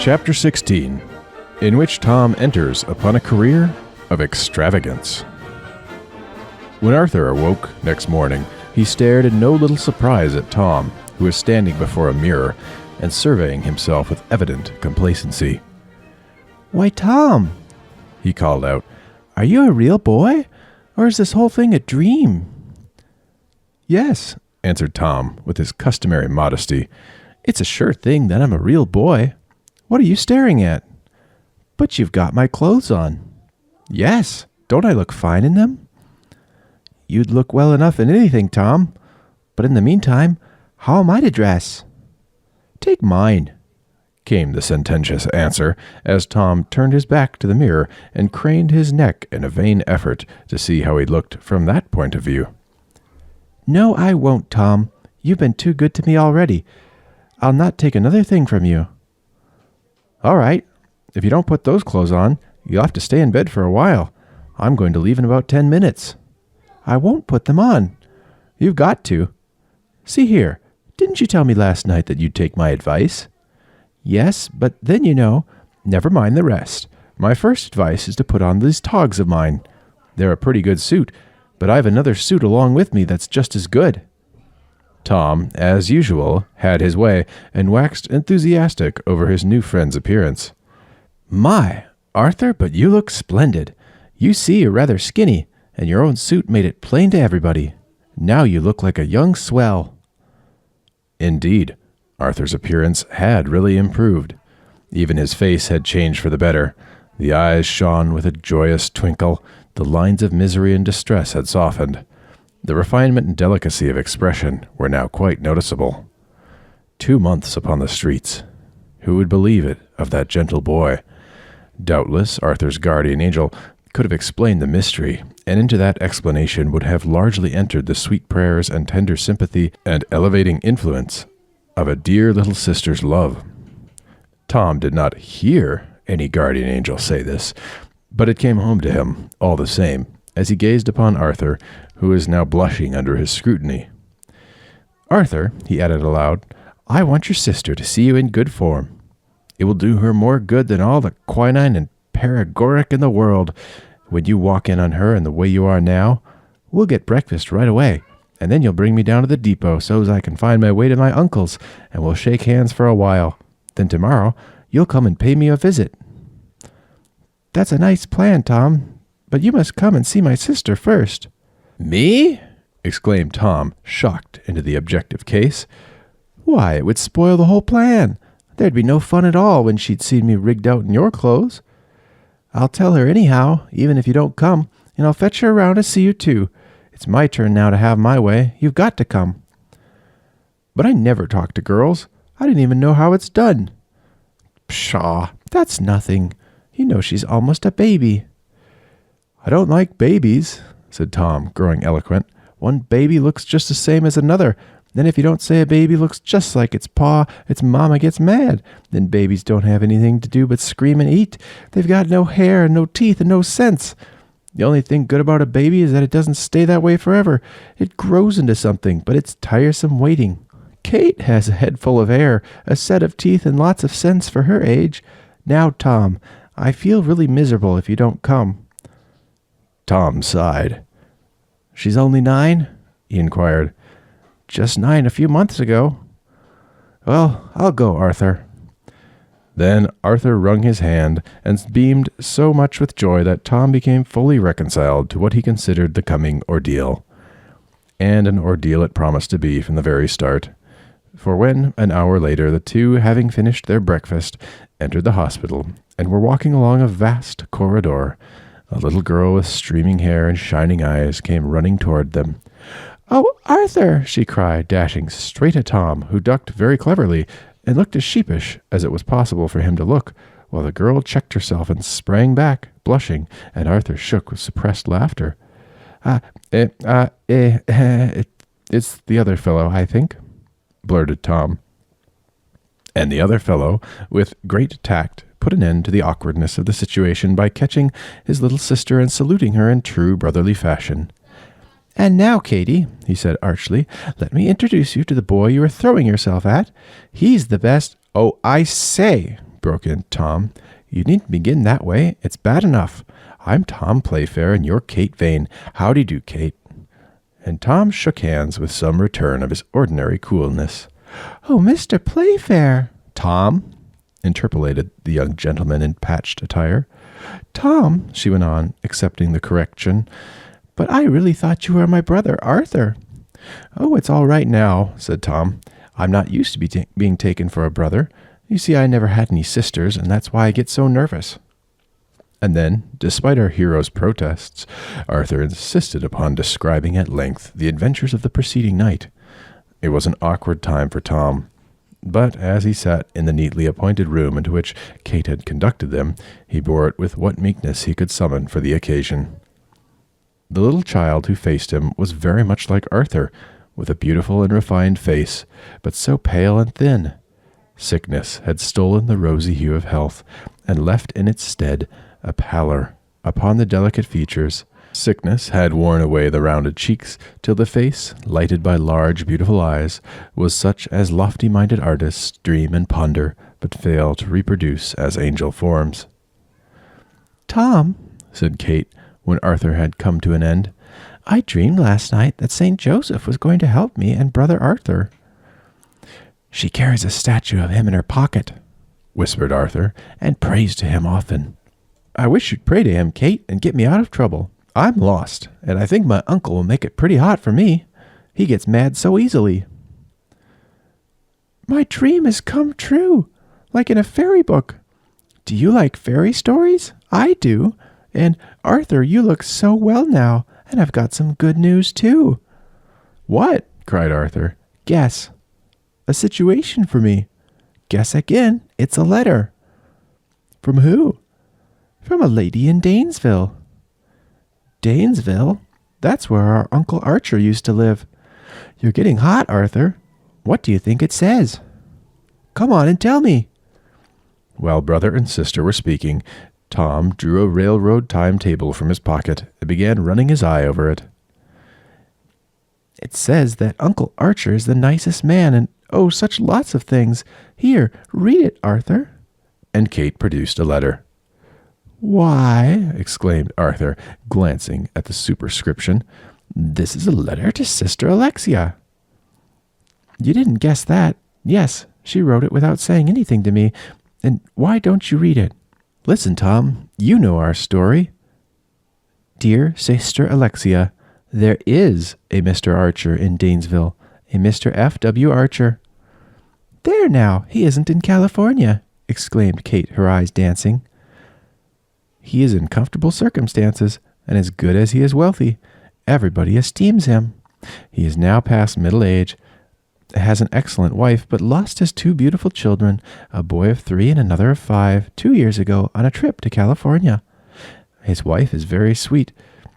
Chapter 16, in which Tom enters upon a career of extravagance. When Arthur awoke next morning, he stared in no little surprise at Tom, who was standing before a mirror and surveying himself with evident complacency. "Why, Tom," he called out, "are you a real boy, or is this whole thing a dream?" "Yes," answered Tom with his customary modesty. "It's a sure thing that I'm a real boy. What are you staring at?" "But you've got my clothes on." "Yes. Don't I look fine in them?" "You'd look well enough in anything, Tom. But in the meantime, how am I to dress?" "Take mine," came the sententious answer, as Tom turned his back to the mirror and craned his neck in a vain effort to see how he looked from that point of view. "No, I won't, Tom. You've been too good to me already. I'll not take another thing from you." "All right. If you don't put those clothes on, you'll have to stay in bed for a while. I'm going to leave in about 10 minutes. "I won't put them on." "You've got to. See here, didn't you tell me last night that you'd take my advice?" "Yes, but then Never mind the rest. My first advice is to put on these togs of mine. They're a pretty good suit, but I've another suit along with me that's just as good." Tom, as usual, had his way and waxed enthusiastic over his new friend's appearance. "My, Arthur, but you look splendid. You see, you're rather skinny, and your own suit made it plain to everybody. Now you look like a young swell." Indeed, Arthur's appearance had really improved. Even his face had changed for the better. The eyes shone with a joyous twinkle. The lines of misery and distress had softened. The refinement and delicacy of expression were now quite noticeable. 2 months upon the streets. Who would believe it of that gentle boy? Doubtless Arthur's guardian angel could have explained the mystery, and into that explanation would have largely entered the sweet prayers and tender sympathy and elevating influence of a dear little sister's love. Tom did not hear any guardian angel say this, but it came home to him all the same, as he gazed upon Arthur, who was now blushing under his scrutiny. "Arthur," he added aloud, "I want your sister to see you in good form. It will do her more good than all the quinine and paregoric in the world when you walk in on her in the way you are now. We'll get breakfast right away, and then you'll bring me down to the depot so's I can find my way to my uncle's, and we'll shake hands for a while. Then tomorrow you'll come and pay me a visit." "That's a nice plan, Tom, but you must come and see my sister first." "Me?" exclaimed Tom, shocked into the objective case. "Why, it would spoil the whole plan. There'd be no fun at all when she'd seen me rigged out in your clothes. I'll tell her anyhow, even if you don't come, and I'll fetch her around to see you too. It's my turn now to have my way. You've got to come." "But I never talk to girls. I didn't even know how it's done." "Pshaw, that's nothing. You know she's almost a baby." "I don't like babies," said Tom, growing eloquent. "One baby looks just the same as another. Then if you don't say a baby looks just like its pa, its mama gets mad. Then babies don't have anything to do but scream and eat. They've got no hair and no teeth and no sense. The only thing good about a baby is that it doesn't stay that way forever. It grows into something, but it's tiresome waiting. Kate has a head full of hair, a set of teeth, and lots of sense for her age. Now, Tom, I feel really miserable if you don't come." Tom sighed. "She's only 9?" he inquired. "Just 9 a few months ago." "Well, I'll go, Arthur." Then Arthur wrung his hand and beamed so much with joy that Tom became fully reconciled to what he considered the coming ordeal. And an ordeal it promised to be from the very start. For when, an hour later, the two, having finished their breakfast, entered the hospital and were walking along a vast corridor, a little girl with streaming hair and shining eyes came running toward them. "Oh, Arthur!" she cried, dashing straight at Tom, who ducked very cleverly and looked as sheepish as it was possible for him to look, while the girl checked herself and sprang back, blushing, and Arthur shook with suppressed laughter. It's the other fellow, I think," blurted Tom. And the other fellow, with great tact, put an end to the awkwardness of the situation by catching his little sister and saluting her in true brotherly fashion. "And now, Katie," he said archly, "let me introduce you to the boy you are throwing yourself at. He's the best—" "Oh, I say," broke in Tom. "You needn't begin that way. It's bad enough. I'm Tom Playfair, and you're Kate Vane. Howdy do, Kate." And Tom shook hands with some return of his ordinary coolness. "Oh, Mr. Playfair!" "Tom," interpolated the young gentleman in patched attire. "Tom," she went on, accepting the correction, "but I really thought you were my brother, Arthur." "Oh, it's all right now," said Tom. "I'm not used to being taken for a brother. You see, I never had any sisters, and that's why I get so nervous." And then, despite our hero's protests, Arthur insisted upon describing at length the adventures of the preceding night. It was an awkward time for Tom, but as he sat in the neatly appointed room into which Kate had conducted them, he bore it with what meekness he could summon for the occasion. The little child who faced him was very much like Arthur, with a beautiful and refined face, but so pale and thin. Sickness had stolen the rosy hue of health, and left in its stead a pallor upon the delicate features. Sickness had worn away the rounded cheeks, till the face, lighted by large, beautiful eyes, was such as lofty-minded artists dream and ponder, but fail to reproduce as angel forms. "Tom," said Kate, when Arthur had come to an end, "I dreamed last night that St. Joseph was going to help me and brother Arthur." "She carries a statue of him in her pocket," whispered Arthur, "and prays to him often." "I wish you'd pray to him, Kate, and get me out of trouble. I'm lost, and I think my uncle will make it pretty hot for me. He gets mad so easily." "My dream has come true, like in a fairy book. Do you like fairy stories? I do. And, Arthur, you look so well now, and I've got some good news, too." "What?" cried Arthur. "Guess. A situation for me." "Guess again. It's a letter." "From who?" "From a lady in Danesville." "Danesville? That's where our Uncle Archer used to live. You're getting hot, Arthur. What do you think it says? Come on and tell me." While brother and sister were speaking, Tom drew a railroad timetable from his pocket and began running his eye over it. "It says that Uncle Archer is the nicest man, and oh, such lots of things. Here, read it, Arthur." And Kate produced a letter. "Why," exclaimed Arthur, glancing at the superscription, "this is a letter to Sister Alexia." "You didn't guess that. Yes, she wrote it without saying anything to me. And why don't you read it? Listen, Tom, you know our story. Dear Sister Alexia, there is a Mr. Archer in Danesville, a Mr. F.W. Archer." "There now, he isn't in California," exclaimed Kate, her eyes dancing. "He is in comfortable circumstances, and as good as he is wealthy. Everybody esteems him. He is now past middle age, has an excellent wife, but lost his 2 beautiful children, a boy of 3 and another of 5, 2 years ago on a trip to California. His wife is very sweet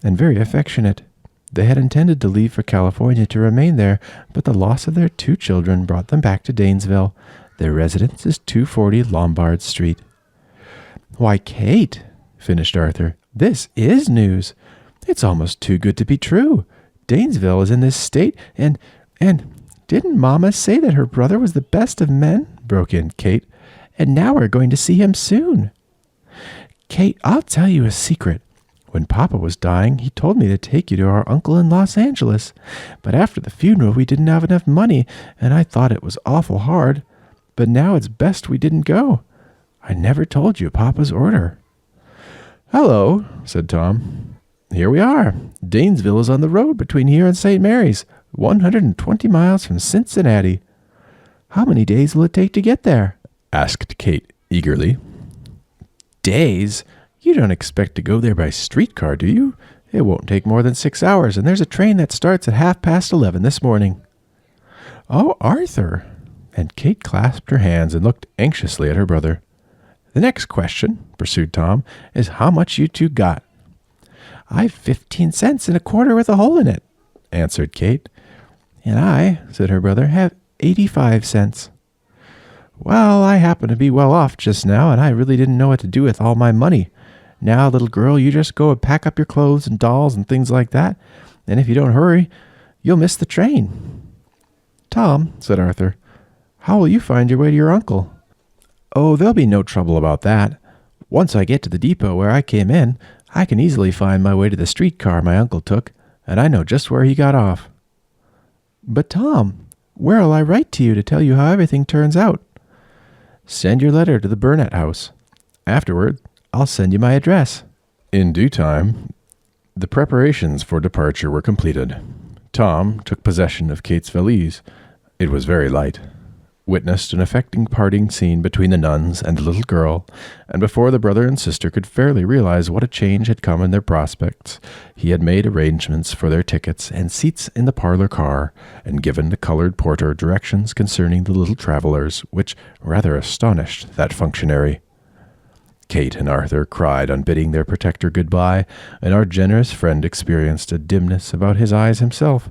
and very affectionate. They had intended to leave for California to remain there, but the loss of their 2 children brought them back to Danesville. Their residence is 240 Lombard Street." "Why, Kate," finished Arthur, "this is news. It's almost too good to be true. Danesville is in this state, and didn't Mama say that her brother was the best of men?" broke in Kate. "And now we're going to see him soon. Kate, I'll tell you a secret. When Papa was dying, he told me to take you to our uncle in Los Angeles. But after the funeral, we didn't have enough money, and I thought it was awful hard. But now it's best we didn't go. I never told you Papa's order." "Hello," said Tom. "Here we are. Danesville is on the road between here and St. Mary's, 120 miles from Cincinnati." "How many days will it take to get there?" asked Kate eagerly. "Days? You don't expect to go there by streetcar, do you? It won't take more than 6 hours, and there's a train that starts at 11:30 this morning." "Oh, Arthur!" And Kate clasped her hands and looked anxiously at her brother. "The next question," pursued Tom, "is how much you 2 got." "I've 15 cents and a quarter with a hole in it," answered Kate. "And I," said her brother, "have 85 cents. "Well, I happen to be well off just now, and I really didn't know what to do with all my money. Now, little girl, you just go and pack up your clothes and dolls and things like that, and if you don't hurry, you'll miss the train." "Tom," said Arthur, "how will you find your way to your uncle?" Oh, there'll be no trouble about that. Once I get to the depot where I came in, I can easily find my way to the streetcar my uncle took, and I know just where he got off. But Tom, where'll I write to you to tell you how everything turns out? Send your letter to the Burnett house. Afterward, I'll send you my address. In due time, the preparations for departure were completed. Tom took possession of Kate's valise. It was very light. Witnessed an affecting parting scene between the nuns and the little girl, and before the brother and sister could fairly realize what a change had come in their prospects, he had made arrangements for their tickets and seats in the parlor car, and given the colored porter directions concerning the little travelers, which rather astonished that functionary. Kate and Arthur cried on bidding their protector goodbye, and our generous friend experienced a dimness about his eyes himself,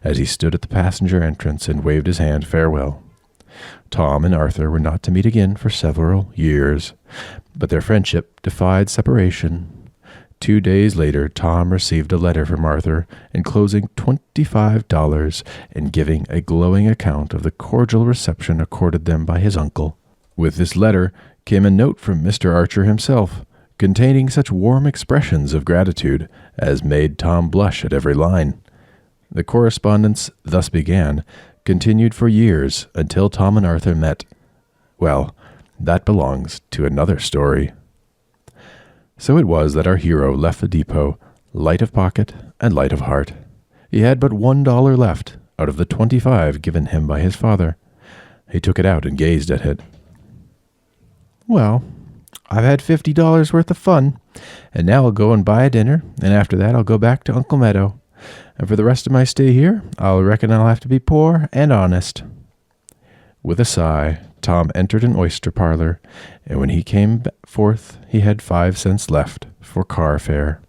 as he stood at the passenger entrance and waved his hand farewell. Tom and Arthur were not to meet again for several years, but their friendship defied separation. 2 days later, Tom received a letter from Arthur enclosing $25 and giving a glowing account of the cordial reception accorded them by his uncle. With this letter came a note from Mr. Archer himself, containing such warm expressions of gratitude as made Tom blush at every line. The correspondence thus began continued for years until Tom and Arthur met. Well, that belongs to another story. So it was that our hero left the depot, light of pocket and light of heart. He had but $1 left out of the 25 given him by his father. He took it out and gazed at it. Well, I've had $50 worth of fun, and now I'll go and buy a dinner, and after that I'll go back to Uncle Meadow. And for the rest of my stay here, I'll reckon I'll have to be poor and honest. With a sigh, Tom entered an oyster parlor, and when he came forth, he had 5 cents left for car fare.